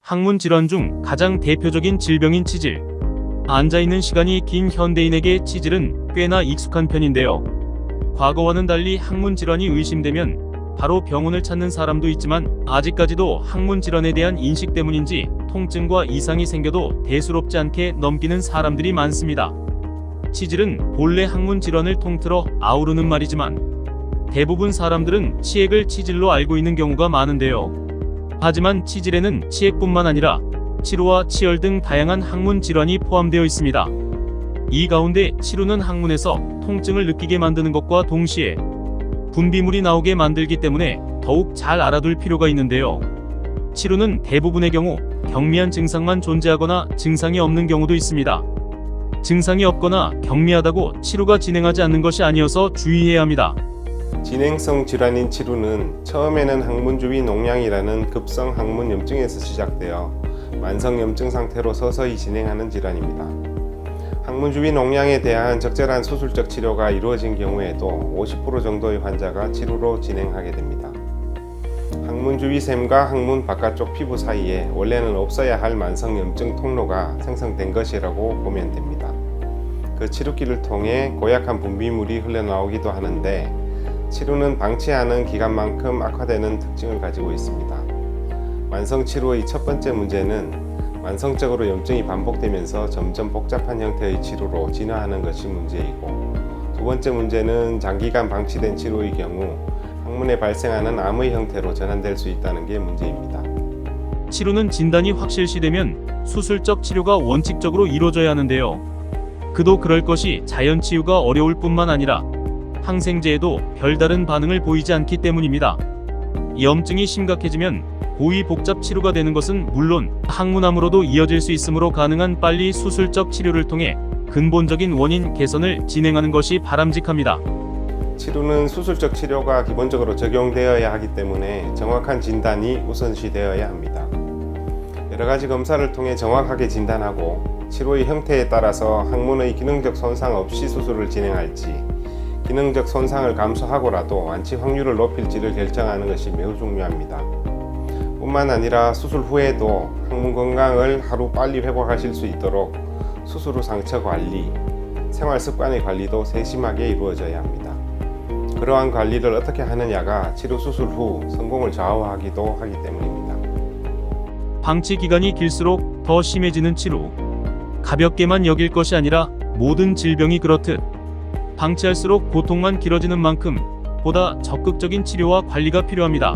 항문 질환 중 가장 대표적인 질병인 치질. 앉아있는 시간이 긴 현대인에게 치질은 꽤나 익숙한 편인데요. 과거와는 달리 항문 질환이 의심되면 바로 병원을 찾는 사람도 있지만, 아직까지도 항문 질환에 대한 인식 때문인지 통증과 이상이 생겨도 대수롭지 않게 넘기는 사람들이 많습니다. 치질은 본래 항문 질환을 통틀어 아우르는 말이지만, 대부분 사람들은 치액을 치질로 알고 있는 경우가 많은데요. 하지만 치질에는 치액뿐만 아니라 치루와 치열 등 다양한 항문 질환이 포함되어 있습니다. 이 가운데 치루는 항문에서 통증을 느끼게 만드는 것과 동시에 분비물이 나오게 만들기 때문에 더욱 잘 알아둘 필요가 있는데요. 치루는 대부분의 경우 경미한 증상만 존재하거나 증상이 없는 경우도 있습니다. 증상이 없거나 경미하다고 치루가 진행하지 않는 것이 아니어서 주의해야 합니다. 진행성 질환인 치루는 처음에는 항문 주위 농양이라는 급성 항문 염증에서 시작되어 만성 염증 상태로 서서히 진행하는 질환입니다. 항문 주위 농양에 대한 적절한 수술적 치료가 이루어진 경우에도 50% 정도의 환자가 치루로 진행하게 됩니다. 항문 주위 샘과 항문 바깥쪽 피부 사이에 원래는 없어야 할 만성 염증 통로가 생성된 것이라고 보면 됩니다. 그 치루기를 통해 고약한 분비물이 흘러나오기도 하는데, 치루는 방치하는 기간만큼 악화되는 특징을 가지고 있습니다. 만성 치루의 첫 번째 문제는 만성적으로 염증이 반복되면서 점점 복잡한 형태의 치루로 진화하는 것이 문제이고, 두 번째 문제는 장기간 방치된 치루의 경우 항문에 발생하는 암의 형태로 전환될 수 있다는 게 문제입니다. 치루는 진단이 확실시되면 수술적 치료가 원칙적으로 이루어져야 하는데요. 그도 그럴 것이 자연 치유가 어려울 뿐만 아니라 항생제에도 별다른 반응을 보이지 않기 때문입니다. 염증이 심각해지면 고위 복잡 치료가 되는 것은 물론 항문암으로도 이어질 수 있으므로 가능한 빨리 수술적 치료를 통해 근본적인 원인 개선을 진행하는 것이 바람직합니다. 치루는 수술적 치료가 기본적으로 적용되어야 하기 때문에 정확한 진단이 우선시되어야 합니다. 여러가지 검사를 통해 정확하게 진단하고 치료의 형태에 따라서 항문의 기능적 손상 없이 수술을 진행할지, 기능적 손상을 감소하고라도 완치 확률을 높일지를 결정하는 것이 매우 중요합니다. 뿐만 아니라 수술 후에도 항문 건강을 하루 빨리 회복하실 수 있도록 수술 후 상처 관리, 생활 습관의 관리도 세심하게 이루어져야 합니다. 그러한 관리를 어떻게 하느냐가 치료 수술 후 성공을 좌우하기도 하기 때문입니다. 방치 기간이 길수록 더 심해지는 치루. 가볍게만 여길 것이 아니라 모든 질병이 그렇듯 방치할수록 고통만 길어지는 만큼 보다 적극적인 치료와 관리가 필요합니다.